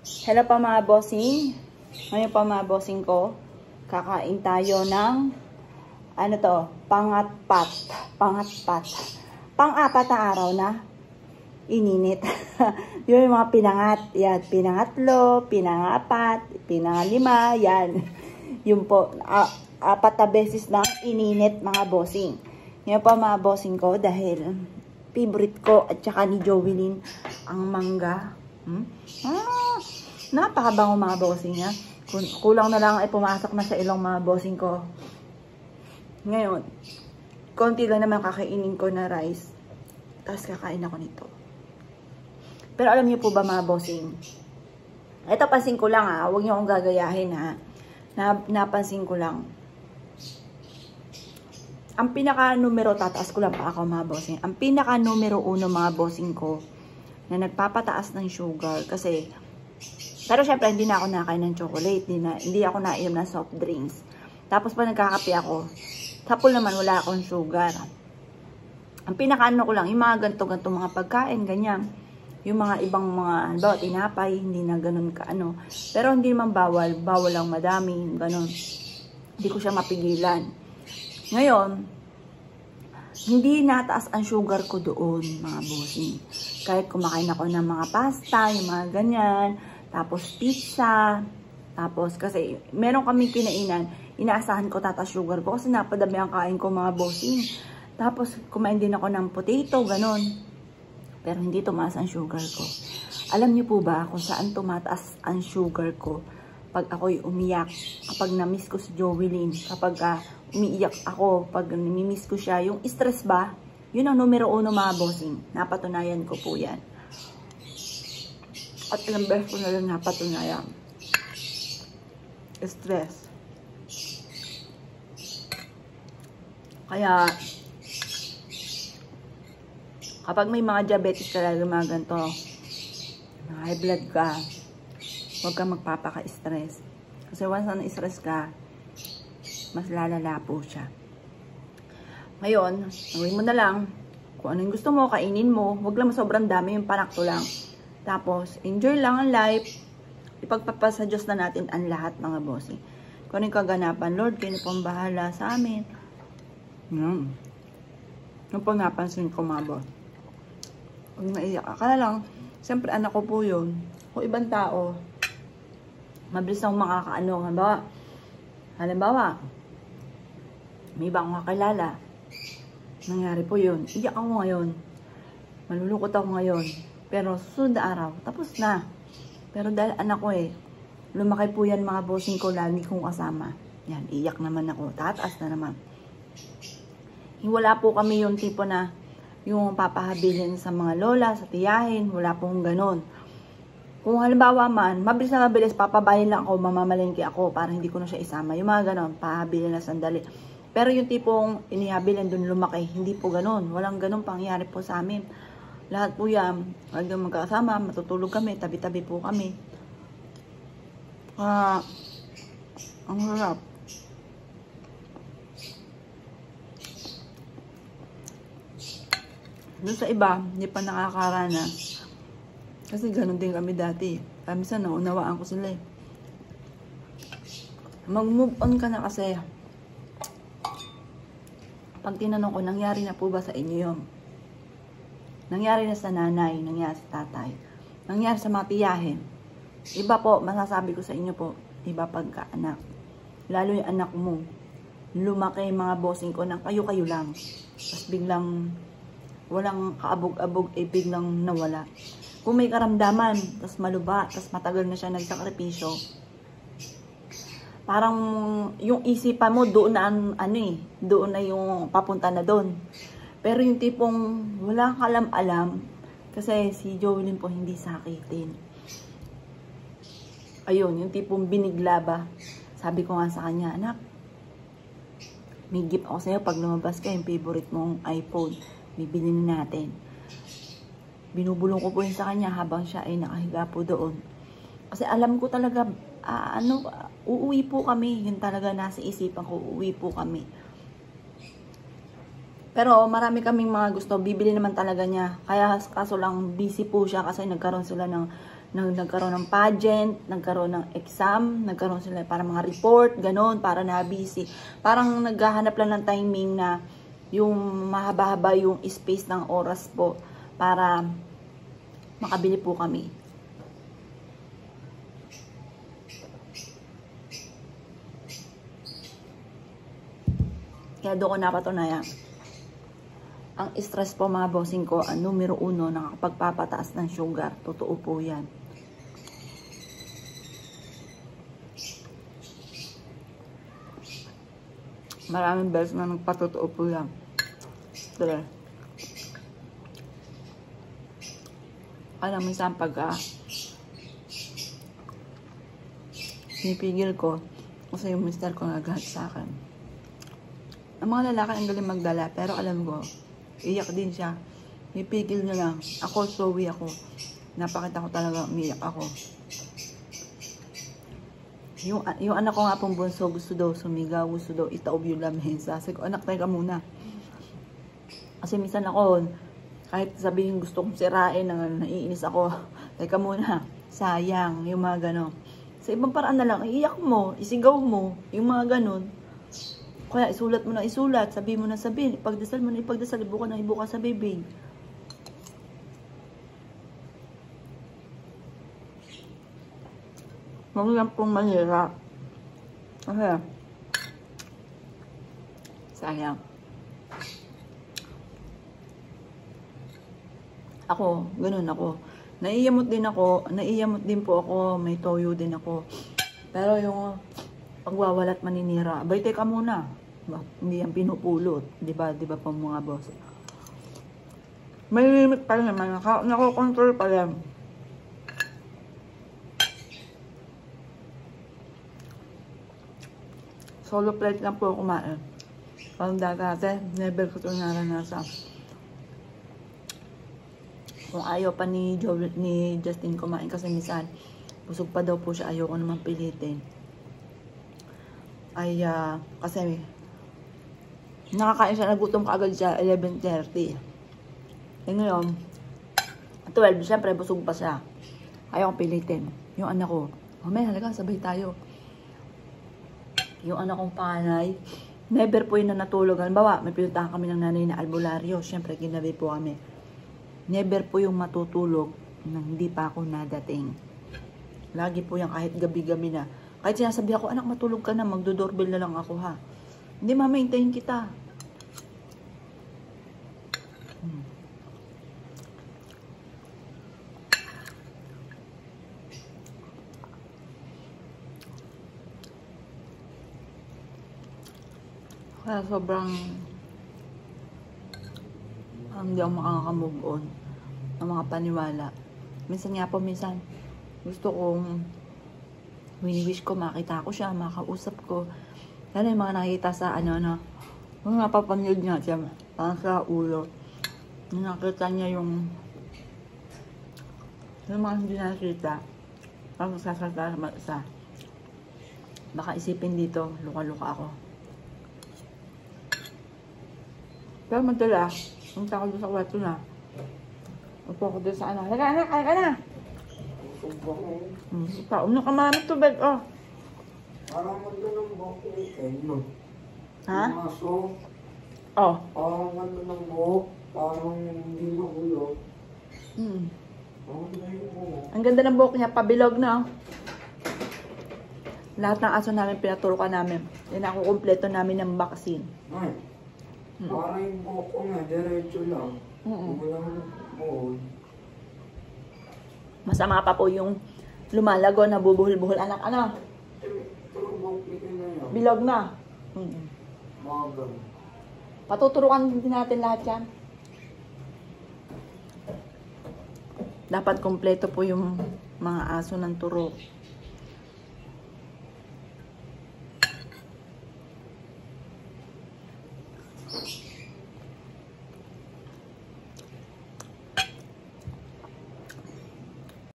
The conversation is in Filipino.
Hello pa mga bossing. Ngayon pa mga bossing ko, kakain tayo ng ano to, pangatpat. Pang-apat na araw na ininit. Yung mga pinangat, yan, pinangatlo, pinangapat, pinangalima, yan. Yung po, apat na beses na ininit mga bossing. Ngayon pa mga bossing ko, dahil favorite ko at saka ni Jovelyn ang mangga. Napakabango mga bossing niya. Kulang na lang ay pumasok na sa ilong mga bossing ko. Ngayon, konti lang naman kakainin ko na rice. Tapos kakain ako nito. Pero alam niyo po ba mga bossing? Ito pansin ko lang ha. Huwag niyo akong gagayahin ha. Napansin ko lang. Ang pinaka numero, tataas ko lang pa ako mga bossing. Ang pinaka numero 1 mga bossing ko na nagpapataas ng sugar kasi pero syempre hindi na ako nakain ng chocolate, hindi ako nainom ng soft drinks. Tapos pa nagkakape ako, tapos naman wala akong sugar. Ang pinakaano ko lang, yung mga ganto-ganto mga pagkain, ganyan. Yung mga ibang mga, halimbawa, tinapay, hindi na ganun kaano. Pero hindi naman bawal lang madami, ganun. Hindi ko siya mapigilan. Ngayon, hindi nataas ang sugar ko doon, mga bossing. Kahit kumakain ako ng mga pasta, yung mga ganyan, tapos pizza, tapos kasi meron kaming kinainan, inaasahan ko tataas sugar ko kasi napadami ang kain ko mga bossing. Tapos kumain din ako ng potato, ganon. Pero hindi tumaas ang sugar ko. Alam niyo po ba kung saan tumataas ang sugar ko? Pag ako'y umiyak, kapag na-miss ko si Jovelyn, kapag umiiyak ako, pag nami-miss ko siya, yung stress ba? Yun ang numero 1 mga bossing. Napatunayan ko po yan. At ilang beses ko na lang napatunayan. Stress. Kaya, kapag may mga diabetes talaga mga ganito, high blood ka, huwag kang magpapaka-stress. Kasi once na stress ka, mas lalala po siya. Ngayon, gawin mo na lang. Kung anong gusto mo, kainin mo. Huwag lang sobrang dami, yung panakto lang. Tapos, enjoy lang ang life. Ipagpapasa Diyos na natin ang lahat mga bossing. Kung anong kaganapan, Lord, kayo na pong bahala sa amin. Yung pong napansin ko mga boss. Huwag naiyak. Akala lang, siyempre anak ko po yun. Kung ibang tao, mabilis akong makakaano. Halimbawa, may ibang kakilala. Nangyari po yun. Iyak ako ngayon. Malulukot ako ngayon. Pero susunod na araw, tapos na. Pero dahil anak ko lumaki po yan mga bossing ko, lagi kong kasama. Yan, iyak naman ako. Tataas na naman. Wala po kami yung tipo na yung papahabilin sa mga lola, sa tiyahin. Wala pong ganon. Kung halimbawa man, mabilis na mabilis, papabahin lang ako, mamamalengke ako para hindi ko na siya isama. Yung mga ganon, pahabilin na sandali. Pero yung tipong inihabilin dun lumaki, hindi po ganon. Walang ganon pangyayari po sa amin. Lahat po yan, hanggang magkasama, matutulog kami, tabi-tabi po kami. Ang harap. Doon sa iba, hindi pa nakakaranas. Kasi ganun din kami dati. Minsan naunawaan ko sila Mag-move on ka na kasi. Pag tinanong ko, nangyari na po ba sa inyo yun? Nangyari na sa nanay, nangyari sa tatay, nangyari sa mga tiyahin. Iba po, masasabi ko sa inyo po, iba pagka-anak. Lalo yung anak mo, lumaki mga bossing ko ng kayo-kayo lang. Tapos biglang, walang kaabog-abog, biglang nawala. Kung may karamdaman, tapos maluba, tapos matagal na siya nagsakripisyo, parang yung isipan mo, doon na, doon na yung papunta na doon. Pero yung tipong wala kang alam kasi si Jovelyn po hindi sakitin. Ayun, yung tipong binigla ba. Sabi ko nga sa kanya, anak, may gift ako sa'yo pag lumabas ka, yung favorite mong iPhone, bibili natin. Binubulong ko po yun sa kanya habang siya ay nakahiga po doon. Kasi alam ko talaga, uuwi po kami. Yun talaga nasa isipan ko, uuwi po kami. Pero marami kaming mga gusto. Bibili naman talaga niya. Kaya kaso lang busy po siya kasi nagkaroon sila ng nagkaroon ng pageant, nagkaroon ng exam, nagkaroon sila para mga report, ganon, para na-busy. Parang naghahanap lang ng timing na yung mahaba-haba yung space ng oras po para makabili po kami. Kaya doon ko napatunayan. Ang stress po mga bossing ko, ang numero 1 nakakapagpapataas ng sugar. Totoo po yan. Maraming beses na nagpatotoo po yan. Dali. Alam mo saan pinipigil ko kasi yung mister ko naghahat sa akin. Ang mga lalaki ang galing magdala, pero alam ko, iyak din siya. Pipigil na lang. Ako, sorry ako. Napakita ko talaga, umiyak ako. Yung anak ko nga pong bunso, gusto daw sumigaw, gusto daw itaob yung lamesa. Sabi ko, anak, teka muna. Kasi minsan ako, kahit sabihin gusto kong sirain, naiinis ako. Teka muna, sayang, yung mga gano'n. Sa ibang paraan na lang, iiyak mo, isigaw mo, yung mga gano'n. Kaya isulat mo na isulat, sabi mo na sabi, ipagdasal mo na ipagdasal, ibuka na ibuka sa bibig. Huwag lang pong manira. Okay. Sayang. Ako, ganun ako. Naiiyamot din po ako, may toyo din ako. Pero yung pagwawalat maninira, abay teka muna. Hindi yan pinupulot. Diba po mga boss? May limit pa rin naman. Nako-control pa rin. Solo plate lang po kumain. Parang dati, never ko ito naranasan. Kung ayaw pa ni Justin kumain kasi minsan, busog pa daw po siya, ayaw ko naman pilitin. Ay, kasi nakakain siya, nagutom kaagad siya, 11:30. Eh ngayon, 12, syempre busog pa siya. Ayaw kong pilitin. Yung anak ko, may halaga, sabay tayo. Yung anak kong panay, never po yun na natulog. Halimbawa, may pinuntahan kami ng nanay na albularyo. Siyempre, ginabi po kami. Never po yung matutulog nang hindi pa ako nadating. Lagi po yan, kahit gabi-gabi na. Kahit sinasabi ako, anak, matulog ka na, magdodoorbell na lang ako ha. Hindi, mama, hintayin kita. Kaya sobrang hindi ako makaka-move on ng mga paniwala. Minsan nga po, gusto kong wini-wish ko makita ko siya, makausap ko. Lalo yung mga nakikita sa mga napapanood niya siya, parang sa ulo. Nakita niya yung mga hindi nakikita, parang sasasa sa baka isipin dito, luka-luka ako. Pero madalas, punta ko doon sa kwarto na. Upo ko doon sa Halika na, kaya ka na. Pauno ka maraming tubig, oh. Parang ano ng buhok ni Edno. Ha? Maso. Oh. Parang ano ng buhok. Parang hindi magulo. Ang ganda ng buhok niya, pabilog na, oh. Lahat ng aso namin, pinaturukan namin. Yan ako kumpleto namin ng vaccine. Ay. Parang yung buhok ko nga, diretso lang. Walang buhol. Masama pa po yung lumalago na bubuhol-buhol. Anak, ano? Pero buhok nito na yan. Bilog na. Magang. Patuturukan din natin lahat yan. Dapat kompleto po yung mga aso ng turo.